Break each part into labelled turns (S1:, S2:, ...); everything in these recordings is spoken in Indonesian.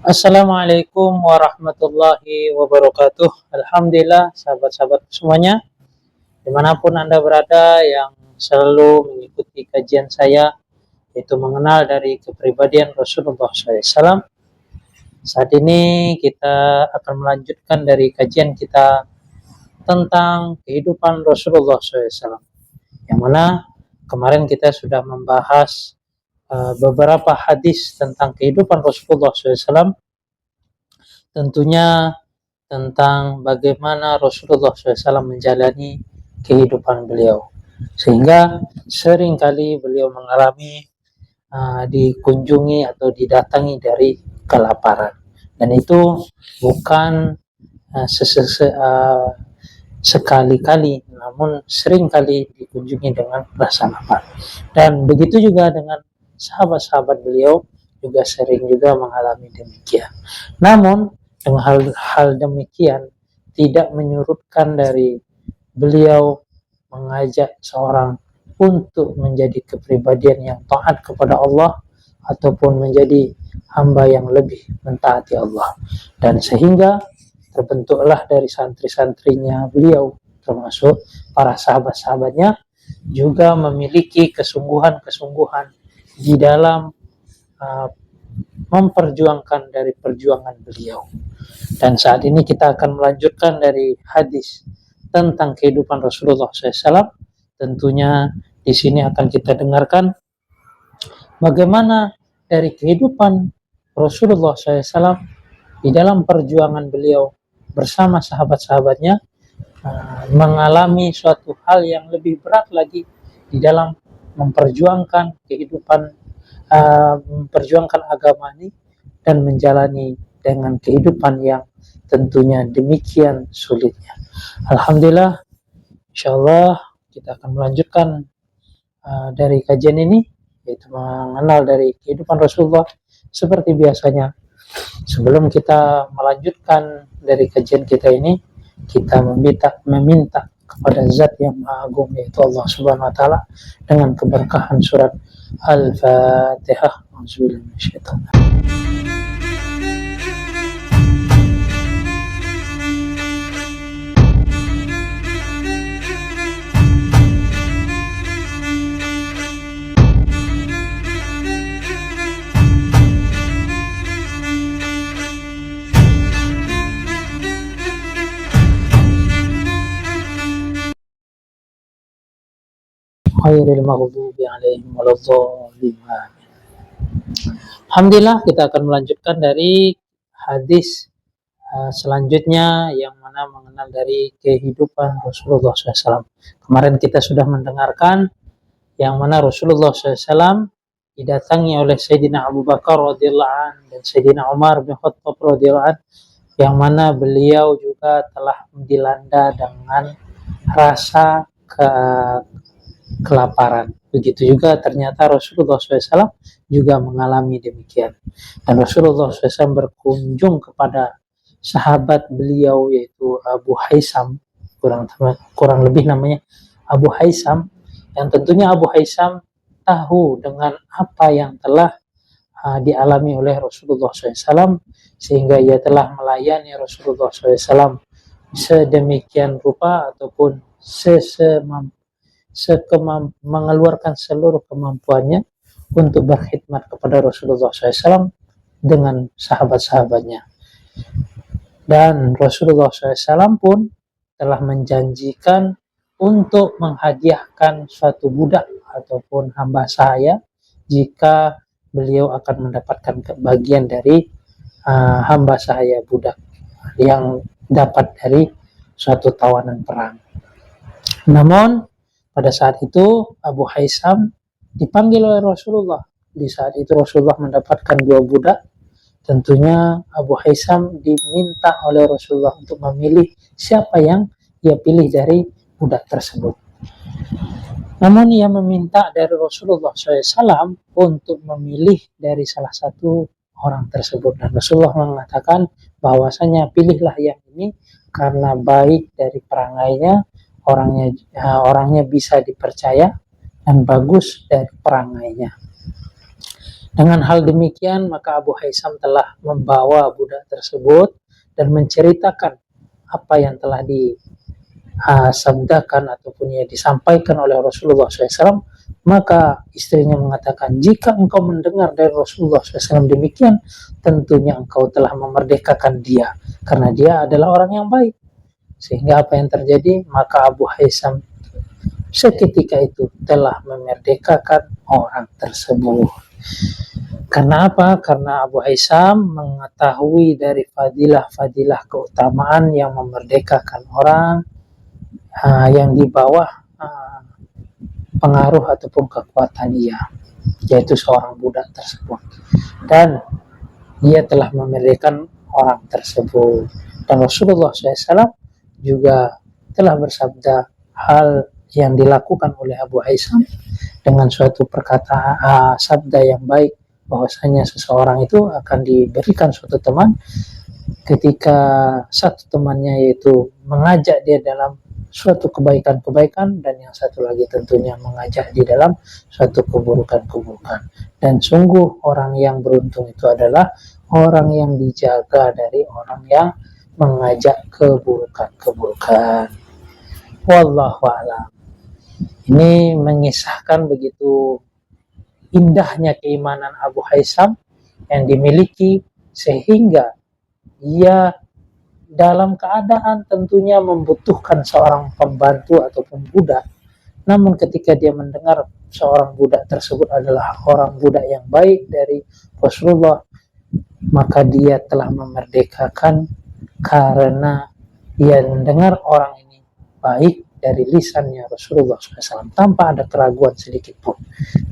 S1: Assalamualaikum warahmatullahi wabarakatuh. Alhamdulillah, sahabat-sahabat semuanya, dimanapun Anda berada yang selalu mengikuti kajian saya, yaitu mengenal dari kepribadian Rasulullah SAW. Saat ini kita akan melanjutkan dari kajian kita tentang kehidupan Rasulullah SAW, yang mana kemarin kita sudah membahas beberapa hadis tentang kehidupan Rasulullah SAW, tentunya tentang bagaimana Rasulullah SAW menjalani kehidupan beliau, sehingga seringkali beliau mengalami dikunjungi atau didatangi dari kelaparan, dan itu bukan sekali-kali, namun seringkali dikunjungi dengan rasa lapar. Dan begitu juga dengan sahabat-sahabat beliau juga sering juga mengalami demikian. Namun dengan hal demikian tidak menyurutkan dari beliau mengajak seorang untuk menjadi kepribadian yang taat kepada Allah ataupun menjadi hamba yang lebih mentaati Allah. Dan sehingga terbentuklah dari santri-santrinya beliau, termasuk para sahabat-sahabatnya, juga memiliki kesungguhan-kesungguhan di dalam memperjuangkan dari perjuangan beliau. Dan saat ini kita akan melanjutkan dari hadis tentang kehidupan Rasulullah SAW. Tentunya di sini akan kita dengarkan bagaimana dari kehidupan Rasulullah SAW di dalam perjuangan beliau bersama sahabat-sahabatnya mengalami suatu hal yang lebih berat lagi di dalam memperjuangkan kehidupan, memperjuangkan agama ini dan menjalani dengan kehidupan yang tentunya demikian sulitnya. Alhamdulillah, insyaallah kita akan melanjutkan dari kajian ini, yaitu mengenal dari kehidupan Rasulullah. Seperti biasanya, sebelum kita melanjutkan dari kajian kita ini, kita meminta kepada Zat yang Maha Agung, yaitu Allah Subhanahu wa taala, dengan keberkahan surat Al-Fatihah. Auzubillahi minasyaitonir rajim. Ghairil maghdubi 'alaihim waladdallin. Alhamdulillah, kita akan melanjutkan dari hadis selanjutnya yang mana mengenal dari kehidupan Rasulullah SAW. Kemarin kita sudah mendengarkan yang mana Rasulullah SAW didatangi oleh Sayyidina Abu Bakar radhiyallahu anhu dan Sayyidina Umar bin Khattab radhiyallahu anhu, yang mana beliau juga telah dilanda dengan rasa kelaparan. Begitu juga ternyata Rasulullah SAW juga mengalami demikian. Dan Rasulullah SAW berkunjung kepada sahabat beliau, yaitu Abu Haisam, kurang lebih namanya Abu Haisam, yang tentunya Abu Haisam tahu dengan apa yang telah dialami oleh Rasulullah SAW, sehingga ia telah melayani Rasulullah SAW sedemikian rupa ataupun mengeluarkan seluruh kemampuannya untuk berkhidmat kepada Rasulullah SAW dengan sahabat-sahabatnya. Dan Rasulullah SAW pun telah menjanjikan untuk menghadiahkan suatu budak ataupun hamba sahaya jika beliau akan mendapatkan bagian dari hamba sahaya budak yang dapat dari suatu tawanan perang. Namun pada saat itu Abu Haisam dipanggil oleh Rasulullah. Di saat itu Rasulullah mendapatkan 2 budak. Tentunya Abu Haisam diminta oleh Rasulullah untuk memilih siapa yang ia pilih dari budak tersebut. Namun ia meminta dari Rasulullah SAW untuk memilih dari salah satu orang tersebut. Dan Rasulullah mengatakan bahwasanya pilihlah yang ini karena baik dari perangainya, orangnya bisa dipercaya dan bagus dari perangainya. Dengan hal demikian, maka Abu Haisam telah membawa budak tersebut dan menceritakan apa yang telah disabdakan ataupun ya disampaikan oleh Rasulullah SAW. Maka istrinya mengatakan, jika engkau mendengar dari Rasulullah SAW demikian, tentunya engkau telah memerdekakan dia, karena dia adalah orang yang baik. Sehingga apa yang terjadi? Maka Abu Haisam seketika itu telah memerdekakan orang tersebut. Karena apa? Karena Abu Haisam mengetahui dari fadilah-fadilah keutamaan yang memerdekakan orang yang di bawah pengaruh ataupun kekuatan ia, yaitu seorang budak tersebut. Dan dia telah memerdekakan orang tersebut. Dan Rasulullah SAW juga telah bersabda hal yang dilakukan oleh Abu Haisam dengan suatu perkataan sabda yang baik, bahwasanya seseorang itu akan diberikan suatu teman ketika satu temannya yaitu mengajak dia dalam suatu kebaikan-kebaikan, dan yang satu lagi tentunya mengajak di dalam suatu keburukan-keburukan. Dan sungguh orang yang beruntung itu adalah orang yang dijaga dari orang yang mengajak keburukan-keburukan. Wallahu a'lam. Ini mengisahkan begitu indahnya keimanan Abu Haisam yang dimiliki, sehingga ia dalam keadaan tentunya membutuhkan seorang pembantu ataupun budak, namun ketika dia mendengar seorang budak tersebut adalah orang budak yang baik dari Rasulullah, maka dia telah memerdekakan karena ia mendengar orang ini baik dari lisannya Rasulullah SAW tanpa ada keraguan sedikit pun.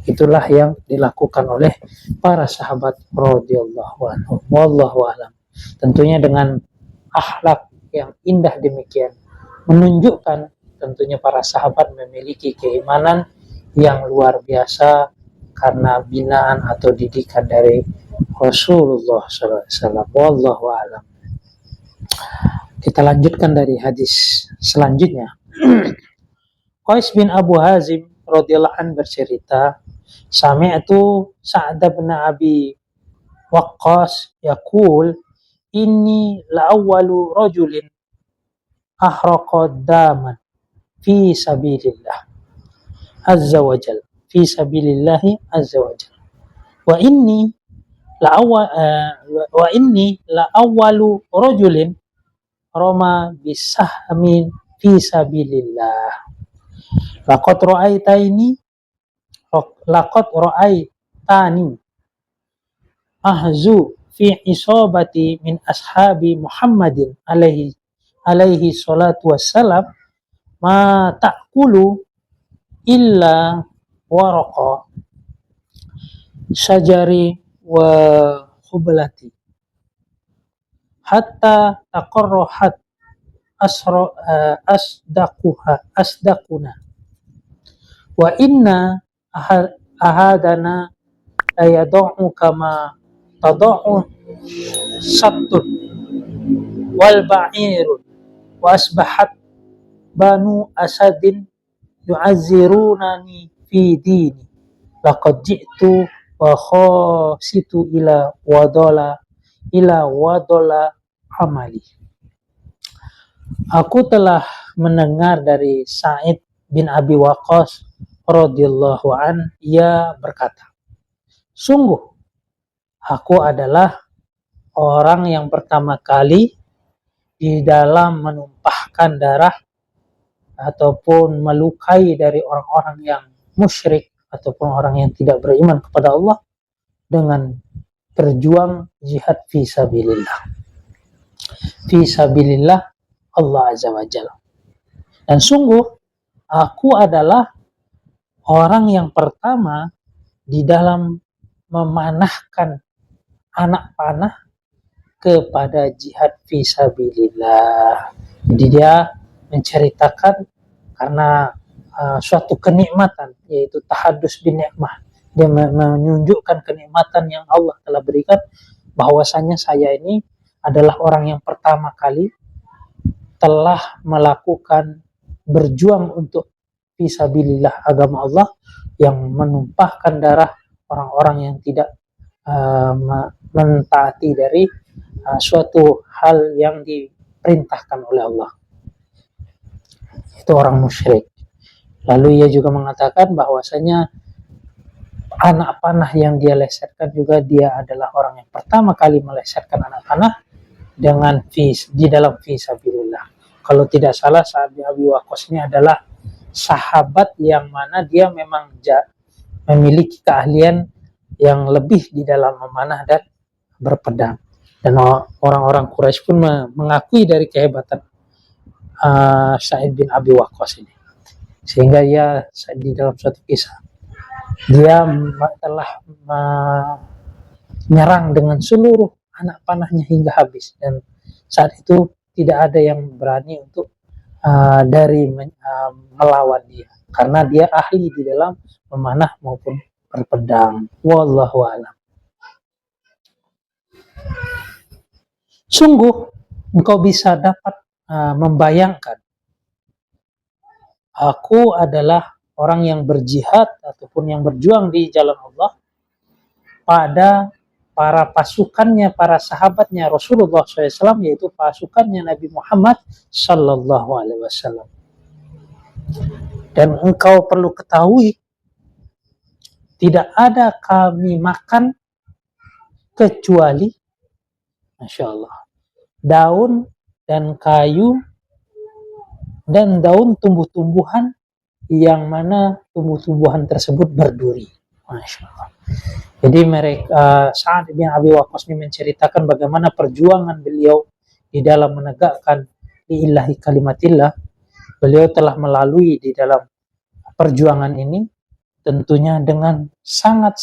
S1: Itulah yang dilakukan oleh para sahabat radhiyallahu anhum. Wallahu a'lam. Tentunya dengan akhlak yang indah demikian menunjukkan tentunya para sahabat memiliki keimanan yang luar biasa karena binaan atau didikan dari Rasulullah SAW. Wallahu a'lam. Kita lanjutkan dari hadis selanjutnya. Qais bin Abu Hazim radhiyallahu anhu bercerita, sami'tu Sa'd bin Abi Waqqas yaqul, inni la'awwalu rajulin ahraqa daman fi sabilillah azza wa jalla, fi sabilillahi azza wa jalla, wa inni la'awwalu rajulin rama bisahmin fi sabilillah, laqad ra'aitani ahzu fi isabati min ashabi Muhammadin alaihi salatu wassalam ma ta'kulu illa waraqa syajari wa khublati hatta taqarrahat asdaquna wa inna ahadana ayad'u kama tad'u sabtun wal ba'irun wa asbahat banu asadin yu'azzirunani fi dini laqad ji'tu wa khasitu ila wadala amali. Aku telah mendengar dari Sa'id bin Abi Waqqas radhiyallahu an, ia berkata, sungguh aku adalah orang yang pertama kali di dalam menumpahkan darah ataupun melukai dari orang-orang yang musyrik ataupun orang yang tidak beriman kepada Allah dengan berjuang jihad fi sabilillah. Fi sabilillah Allah azza wa jalla. Dan sungguh aku adalah orang yang pertama di dalam memanahkan anak panah kepada jihad fi sabilillah. Jadi dia menceritakan karena suatu kenikmatan, yaitu tahadus bin ni'mah. Dia menunjukkan kenikmatan yang Allah telah berikan, bahwasanya saya ini adalah orang yang pertama kali telah melakukan berjuang untuk fisabilillah agama Allah, yang menumpahkan darah orang-orang yang tidak mentaati dari suatu hal yang diperintahkan oleh Allah. Itu orang musyrik. Lalu ia juga mengatakan bahwasanya anak panah yang dia lesetkan juga dia adalah orang yang pertama kali melesetkan anak panah dengan di dalam fisabilillah. Kalau tidak salah, Sa'ad bin Abi Waqqas ini adalah sahabat yang mana dia memang memiliki keahlian yang lebih di dalam memanah dan berpedang. Dan orang-orang Quraisy pun mengakui dari kehebatan Sa'id bin Abi Waqqas ini. Sehingga ia di dalam suatu kisah dia telah menyerang dengan seluruh anak panahnya hingga habis, dan saat itu tidak ada yang berani untuk melawan dia karena dia ahli di dalam memanah maupun berpedang. Wallahu a'lam. Sungguh engkau bisa dapat membayangkan, aku adalah orang yang berjihad ataupun yang berjuang di jalan Allah pada para pasukannya, para sahabatnya Rasulullah SAW, yaitu pasukannya Nabi Muhammad Sallallahu Alaihi Wasallam. Dan engkau perlu ketahui, tidak ada kami makan kecuali, Masya Allah, daun dan kayu dan daun tumbuh-tumbuhan yang mana tumbuh-tumbuhan tersebut berduri. Masya Allah. Jadi mereka, Sa'ad bin Abi Waqqas ini menceritakan bagaimana perjuangan beliau di dalam menegakkan lillahi kalimatillah. Beliau telah melalui di dalam perjuangan ini tentunya dengan sangat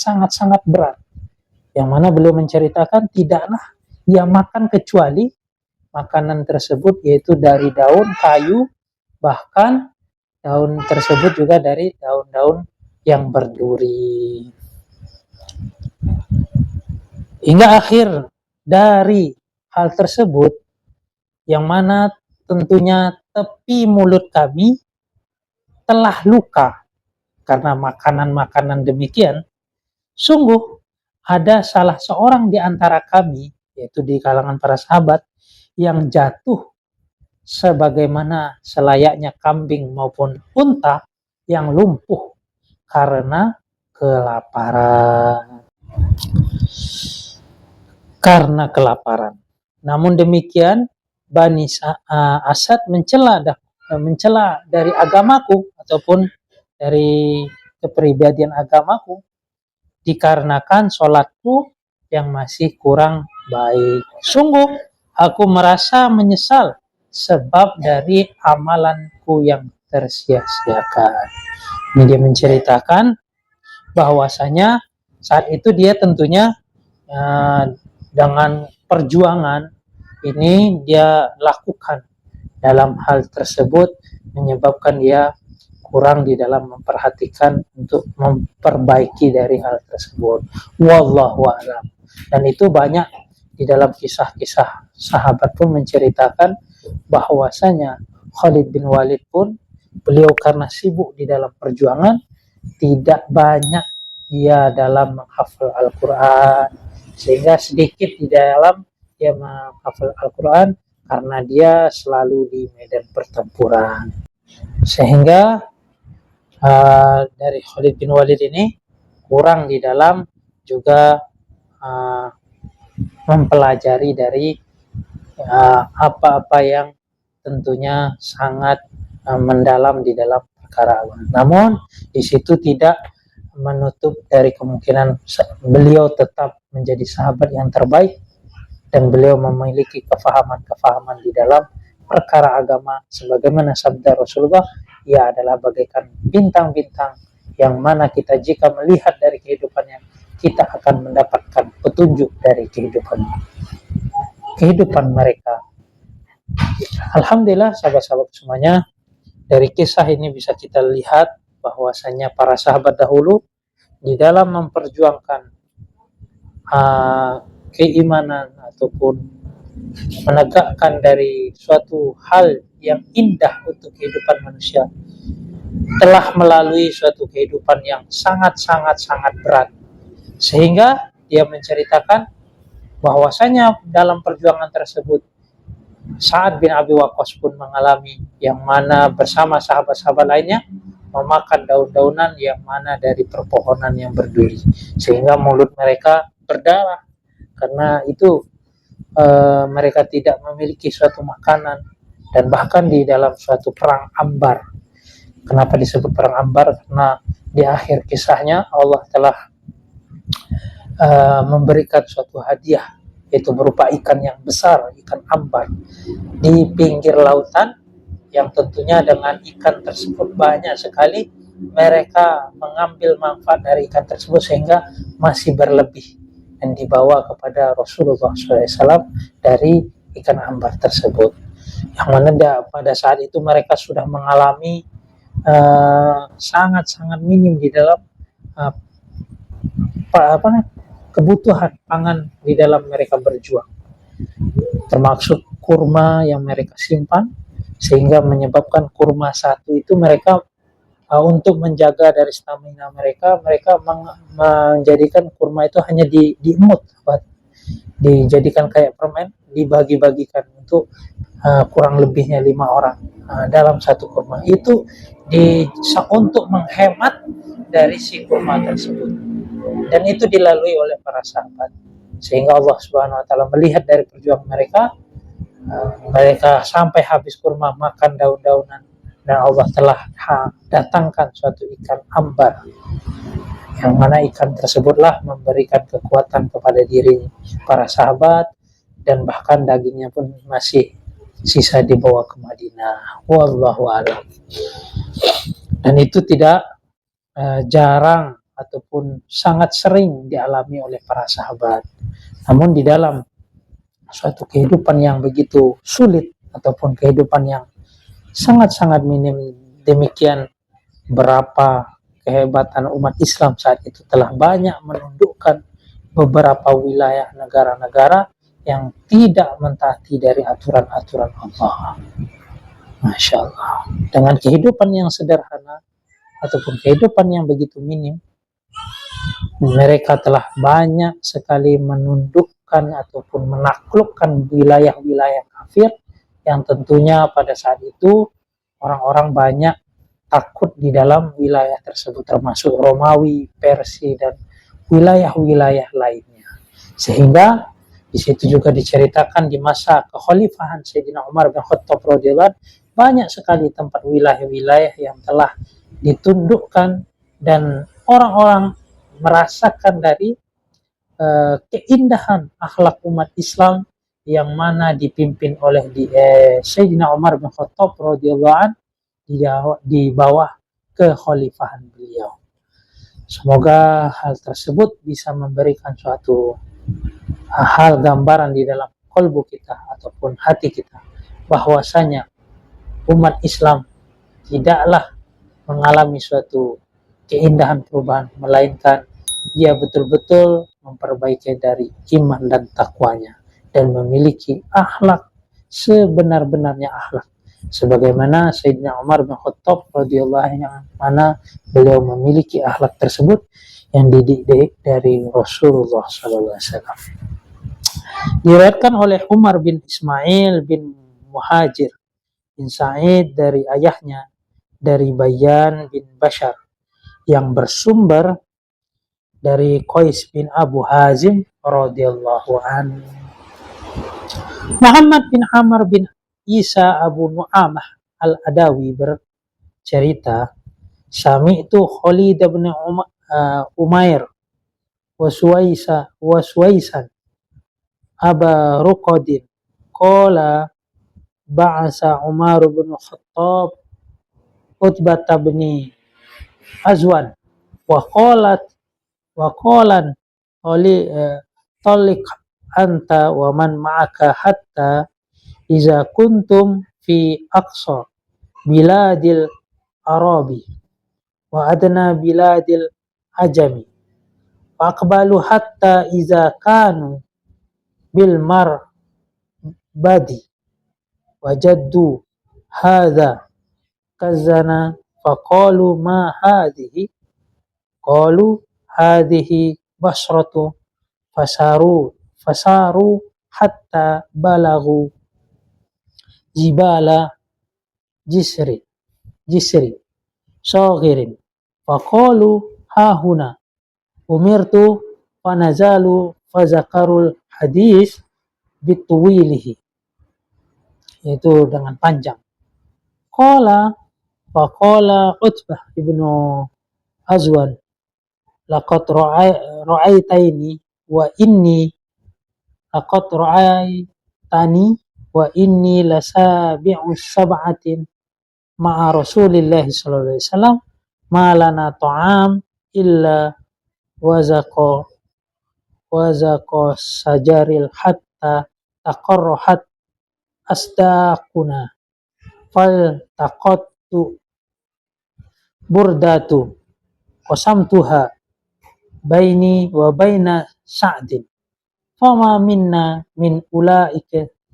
S1: berat. Yang mana beliau menceritakan tidaklah ia makan kecuali makanan tersebut yaitu dari daun kayu, bahkan daun tersebut juga dari daun-daun yang berduri. Hingga akhir dari hal tersebut, yang mana tentunya tepi mulut kami telah luka karena makanan-makanan demikian. Sungguh ada salah seorang di antara kami, yaitu di kalangan para sahabat, yang jatuh sebagaimana selayaknya kambing maupun unta yang lumpuh karena kelaparan. Namun demikian, Bani Asad mencela dari agamaku ataupun dari kepribadian agamaku dikarenakan sholatku yang masih kurang baik. Sungguh aku merasa menyesal sebab dari amalanku yang tersia-siakan. Ini dia menceritakan bahwasanya saat itu dia tentunya dengan perjuangan ini dia lakukan dalam hal tersebut menyebabkan dia kurang di dalam memperhatikan untuk memperbaiki dari hal tersebut. Wallahu a'lam. Dan itu banyak di dalam kisah-kisah sahabat pun menceritakan bahwasanya Khalid bin Walid pun beliau karena sibuk di dalam perjuangan tidak banyak ia dalam menghafal Al-Quran, sehingga sedikit di dalam dia menghafal Al-Quran karena dia selalu di medan pertempuran. Sehingga dari Khalid bin Walid ini kurang di dalam juga mempelajari dari apa-apa yang tentunya sangat mendalam di dalam perkara agama. Namun di situ tidak menutup dari kemungkinan beliau tetap menjadi sahabat yang terbaik dan beliau memiliki kefahaman di dalam perkara agama sebagaimana sabda Rasulullah, ia adalah bagaikan bintang-bintang yang mana kita jika melihat dari kehidupannya kita akan mendapatkan petunjuk dari kehidupan mereka. Alhamdulillah sahabat-sahabat semuanya, dari kisah ini bisa kita lihat bahwasanya para sahabat dahulu di dalam memperjuangkan keimanan ataupun menegakkan dari suatu hal yang indah untuk kehidupan manusia telah melalui suatu kehidupan yang sangat berat, sehingga dia menceritakan bahwasanya dalam perjuangan tersebut Sa'ad bin Abi Waqqas pun mengalami, yang mana bersama sahabat-sahabat lainnya memakan daun-daunan yang mana dari perpohonan yang berduri, sehingga mulut mereka berdarah karena itu mereka tidak memiliki suatu makanan. Dan bahkan di dalam suatu perang Ambar, kenapa disebut perang Ambar? Karena di akhir kisahnya Allah telah memberikan suatu hadiah, yaitu berupa ikan yang besar, ikan ambar di pinggir lautan, yang tentunya dengan ikan tersebut banyak sekali mereka mengambil manfaat dari ikan tersebut sehingga masih berlebih dan dibawa kepada Rasulullah SAW dari ikan ambar tersebut, yang mana pada saat itu mereka sudah mengalami sangat-sangat minim di dalam kebutuhan pangan di dalam mereka berjuang, termasuk kurma yang mereka simpan, sehingga menyebabkan kurma satu itu mereka untuk menjaga dari stamina mereka menjadikan kurma itu hanya diemut, dijadikan kayak permen, dibagi-bagikan untuk kurang lebihnya 5 orang dalam satu kurma itu untuk menghemat dari si kurma tersebut. Dan itu dilalui oleh para sahabat, sehingga Allah Subhanahu wa taala melihat dari perjuangan mereka, mereka sampai habis kurma, makan daun-daunan, dan Allah telah datangkan suatu ikan ambar, yang mana ikan tersebutlah memberikan kekuatan kepada diri para sahabat, dan bahkan dagingnya pun masih sisa dibawa ke Madinah. Wallahu a'lam. Dan itu tidak jarang ataupun sangat sering dialami oleh para sahabat. Namun di dalam suatu kehidupan yang begitu sulit ataupun kehidupan yang sangat-sangat minim demikian, berapa kehebatan umat Islam saat itu telah banyak menundukkan beberapa wilayah negara-negara yang tidak mentaati dari aturan-aturan Allah. Masya Allah. Dengan kehidupan yang sederhana ataupun kehidupan yang begitu minim, mereka telah banyak sekali menundukkan ataupun menaklukkan wilayah-wilayah kafir, yang tentunya pada saat itu orang-orang banyak takut di dalam wilayah tersebut, termasuk Romawi, Persia, dan wilayah-wilayah lainnya. Sehingga di situ juga diceritakan di masa kekhalifahan Sayyidina Umar bin Khattab radhiyallahu anhu, banyak sekali tempat wilayah-wilayah yang telah ditundukkan, dan orang-orang merasakan dari keindahan akhlak umat Islam yang mana dipimpin oleh Sayyidina Umar bin Khattab radhiyallahu anhu di bawah kekhalifahan beliau. Semoga hal tersebut bisa memberikan suatu hal gambaran di dalam kalbu kita ataupun hati kita, bahwasanya umat Islam tidaklah mengalami suatu keindahan perubahan, melainkan ia betul-betul memperbaiki dari iman dan takwanya dan memiliki akhlak sebenar-benarnya akhlak, sebagaimana Sayyidina Umar bin Khattab radhiyallahu anhu, yang mana beliau memiliki akhlak tersebut yang dididik dari Rasulullah sallallahu alaihi wasallam. Diriwayatkan oleh Umar bin Ismail bin Muhajir bin Sa'id dari ayahnya, dari Bayan bin Bashar, yang bersumber dari Qais bin Abu Hazim radhiyallahu anhu. Muhammad bin Amr bin Isa Abu Nu'amah al-Adawi bercerita, sami'tu Khalid bin Umair wa Suwaisan Aba Ruqadin qala ba'asa Umar bin Khattab Utbah bin Azwan wa qalan talik anta wa man ma'aka hatta iza kuntum fi aqsa biladil Arabi wa adna biladil Ajami wa aqbalu hatta iza kanu bil marbadi wajaddu hadha kazana faqalu ma hadhihi, qalu hadhihi basratu fasaru hatta balagu jibala jisri saghirin faqalu hahuna umirtu fanazalu fazakarul hadis bituwilihi, itu dengan panjang. Faqala Utbah ibnu Azwan laqad ra'aitani wa inni laqad ra'aitani wa inni lasabi'u sab'atin ma'a Rasulillahi sallallahu alaihi wasallam ma lana ta'am illa wazaqa sajaril hatta taqarrahat asdaquna fal taqattu burdatu qasamtuha baini wa baina Sa'din fama minna min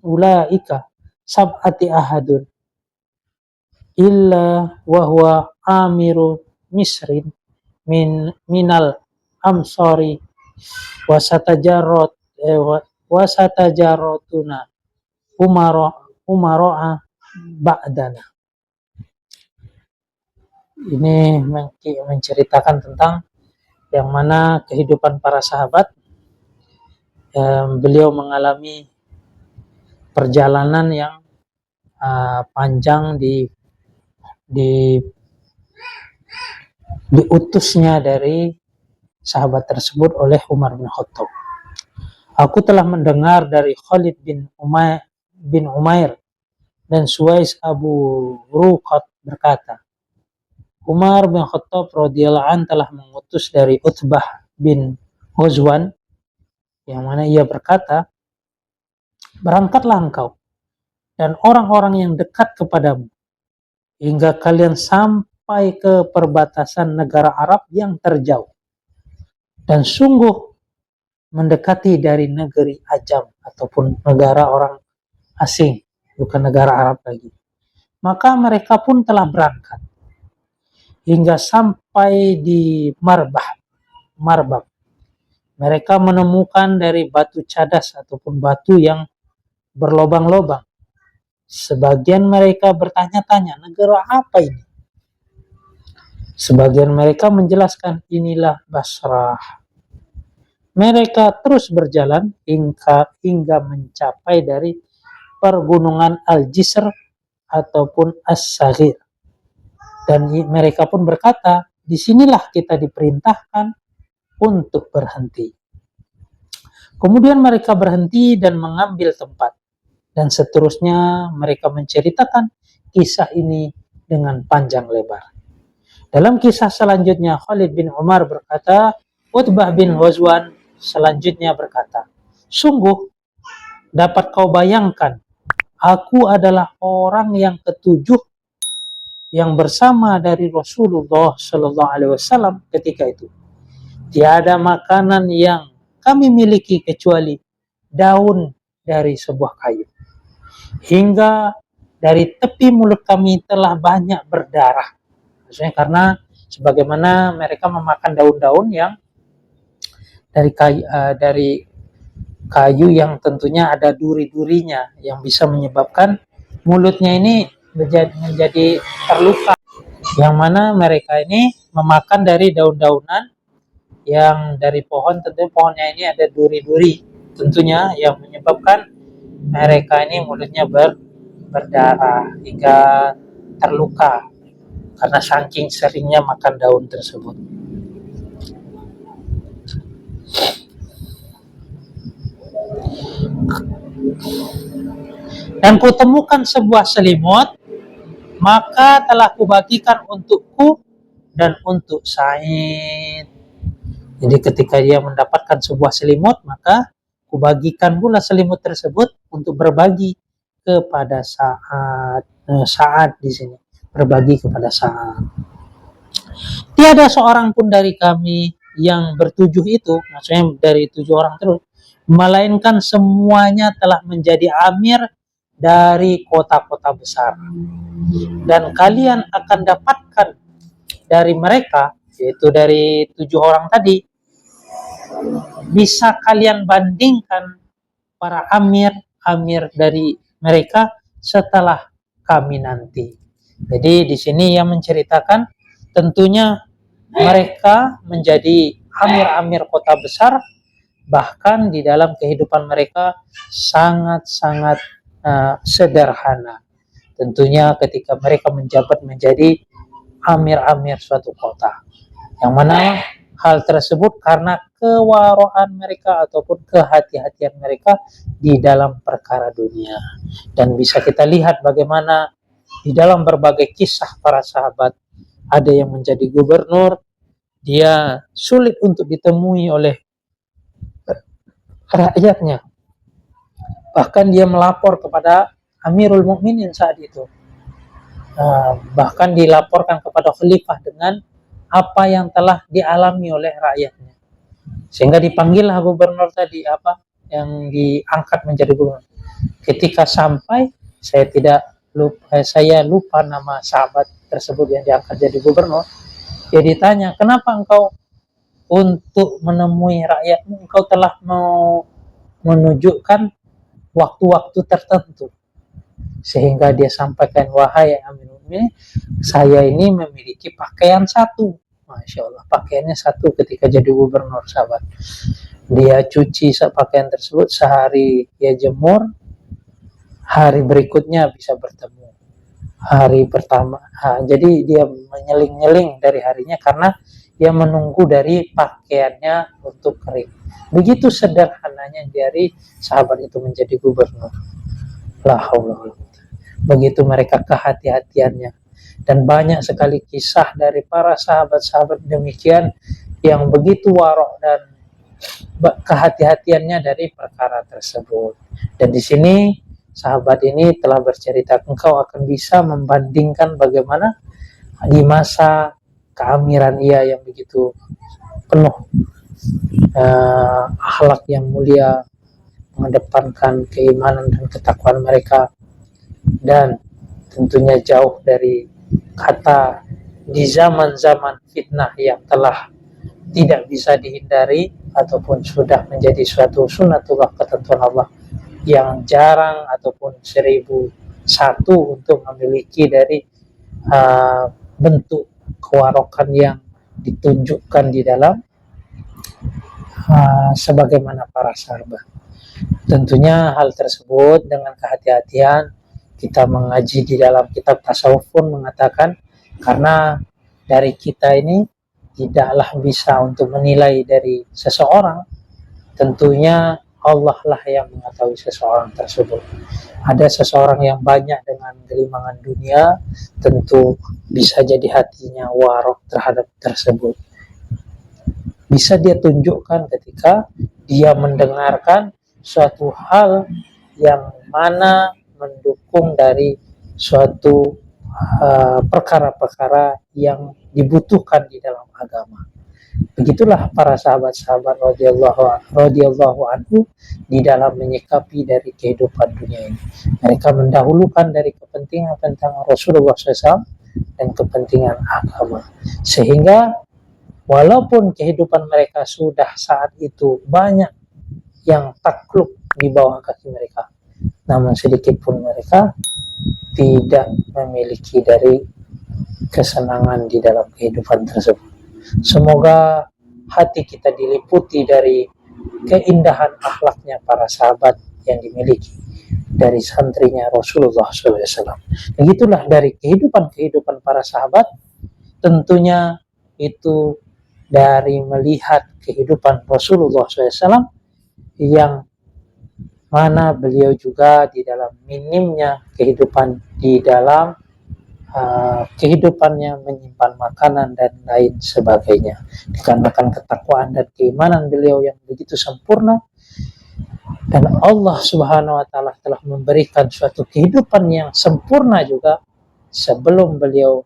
S1: ulaika sab'ati ahadun illa wa huwa amiru misrin minal amsari wasatajarotuna umara'a ba'dana. Ini menceritakan tentang yang mana kehidupan para sahabat. Beliau mengalami perjalanan yang panjang diutusnya dari sahabat tersebut oleh Umar bin Khattab. Aku telah mendengar dari Khalid bin Umair dan Suwais Abu Ruqat berkata, Umar bin Khattab radhiyallahu anhu telah mengutus dari Utbah bin Ghazwan, yang mana ia berkata, berangkatlah engkau dan orang-orang yang dekat kepadamu hingga kalian sampai ke perbatasan negara Arab yang terjauh dan sungguh mendekati dari negeri Ajam ataupun negara orang asing, bukan negara Arab lagi. Maka mereka pun telah berangkat hingga sampai di Marbak. Mereka menemukan dari batu cadas ataupun batu yang berlobang-lobang. Sebagian mereka bertanya-tanya, negara apa ini? Sebagian mereka menjelaskan, inilah Basrah. Mereka terus berjalan hingga mencapai dari pergunungan Al-Jisr ataupun As-Saghir. Dan mereka pun berkata, disinilah kita diperintahkan untuk berhenti. Kemudian mereka berhenti dan mengambil tempat. Dan seterusnya mereka menceritakan kisah ini dengan panjang lebar. Dalam kisah selanjutnya, Khalid bin Umar berkata, Utbah bin Ghazwan selanjutnya berkata, sungguh dapat kau bayangkan, aku adalah orang yang ketujuh yang bersama dari Rasulullah Sallallahu Alaihi Wasallam ketika itu. Tiada makanan yang kami miliki kecuali daun dari sebuah kayu. Hingga dari tepi mulut kami telah banyak berdarah. Maksudnya karena sebagaimana mereka memakan daun-daun yang dari kayu yang tentunya ada duri-durinya yang bisa menyebabkan mulutnya ini menjadi terluka. Yang mana mereka ini memakan dari daun-daunan yang dari pohon, tentunya pohonnya ini ada duri-duri tentunya yang menyebabkan mereka ini mulutnya berdarah hingga terluka karena saking seringnya makan daun tersebut. Dan kutemukan sebuah selimut, maka telah kubagikan untukku dan untuk Sa'id. Jadi ketika dia mendapatkan sebuah selimut, maka kubagikan pula selimut tersebut untuk berbagi kepada Sa'ad di sini. Berbagi kepada Sa'ad. Tiada seorang pun dari kami yang bertujuh itu, maksudnya dari 7 orang terus, melainkan semuanya telah menjadi amir dari kota-kota besar. Dan kalian akan dapatkan dari mereka, yaitu dari 7 orang tadi, bisa kalian bandingkan para amir dari mereka setelah kami nanti. Jadi di sini yang menceritakan tentunya mereka menjadi amir-amir kota besar, bahkan di dalam kehidupan mereka sangat-sangat sederhana. Tentunya ketika mereka menjabat menjadi amir-amir suatu kota, yang mana hal tersebut karena kewaraan mereka ataupun kehati-hatian mereka di dalam perkara dunia. Dan bisa kita lihat bagaimana di dalam berbagai kisah para sahabat, ada yang menjadi gubernur, dia sulit untuk ditemui oleh rakyatnya. Bahkan dia melapor kepada Amirul Mukminin saat itu. Bahkan dilaporkan kepada khalifah dengan apa yang telah dialami oleh rakyatnya. Sehingga dipanggillah gubernur tadi, yang diangkat menjadi gubernur. Ketika sampai, saya lupa nama sahabat tersebut yang diangkat jadi gubernur. Dia ditanya, kenapa engkau untuk menemui rakyatmu, engkau telah mau menunjukkan waktu-waktu tertentu. Sehingga dia sampaikan, wahai Amirul Mukminin, saya ini memiliki pakaian satu. Masya Allah, pakaiannya satu ketika jadi gubernur, sahabat. Dia cuci pakaian tersebut, sehari dia jemur, hari berikutnya bisa bertemu. Hari pertama, jadi dia menyeling-nyeling dari harinya karena dia menunggu dari pakaiannya untuk kering. Begitu sederhananya dari sahabat itu menjadi gubernur. La haula. Begitu mereka kehati-hatiannya. Dan banyak sekali kisah dari para sahabat-sahabat demikian yang begitu warok dan kehati-hatiannya dari perkara tersebut. Dan di sini sahabat ini telah bercerita, engkau akan bisa membandingkan bagaimana di masa keamiran ia yang begitu penuh akhlak yang mulia, mengedepankan keimanan dan ketakwaan mereka, dan tentunya jauh dari kata di zaman-zaman fitnah yang telah tidak bisa dihindari ataupun sudah menjadi suatu sunnatullah, ketentuan Allah yang jarang ataupun 1001 untuk memiliki dari bentuk kewarokan yang ditunjukkan di dalam sebagaimana para sahabat. Tentunya hal tersebut dengan kehati-hatian kita mengaji di dalam kitab tasawuf pun mengatakan, karena dari kita ini tidaklah bisa untuk menilai dari seseorang, tentunya Allah lah yang mengetahui seseorang tersebut. Ada seseorang yang banyak dengan gelimangan dunia, tentu bisa jadi hatinya warok terhadap tersebut. Bisa dia tunjukkan ketika dia mendengarkan suatu hal yang mana mendukung dari suatu perkara-perkara yang dibutuhkan di dalam agama. Begitulah para sahabat-sahabat radhiyallahu anhu di dalam menyikapi dari kehidupan dunia ini. Mereka mendahulukan dari kepentingan tentang Rasulullah SAW dan kepentingan agama. Sehingga walaupun kehidupan mereka sudah saat itu banyak yang takluk di bawah kaki mereka, namun sedikit pun mereka tidak memiliki dari kesenangan di dalam kehidupan tersebut. Semoga hati kita diliputi dari keindahan akhlaknya para sahabat yang dimiliki dari santrinya Rasulullah SAW. Begitulah dari kehidupan para sahabat, tentunya itu dari melihat kehidupan Rasulullah SAW yang mana beliau juga di dalam minimnya kehidupan di dalam kehidupannya menyimpan makanan dan lain sebagainya, dikarenakan ketakwaan dan keimanan beliau yang begitu sempurna, dan Allah Subhanahu wa Ta'ala telah memberikan suatu kehidupan yang sempurna juga sebelum beliau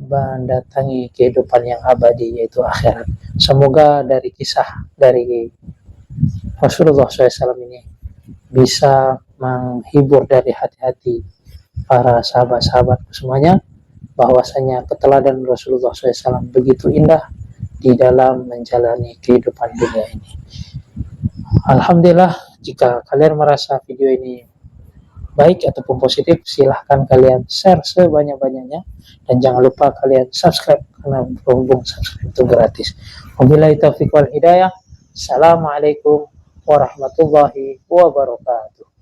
S1: mendatangi kehidupan yang abadi, yaitu akhirat. Semoga dari kisah dari Rasulullah SAW ini bisa menghibur dari hati-hati para sahabat-sahabatku semuanya, bahwasanya keteladan Rasulullah SAW begitu indah di dalam menjalani kehidupan dunia ini. Alhamdulillah, jika kalian merasa video ini baik ataupun positif, silahkan kalian share sebanyak-banyaknya, dan jangan lupa kalian subscribe karena berhubung subscribe itu gratis. Wabillahi taufiq wal hidayah. Assalamualaikum warahmatullahi wabarakatuh.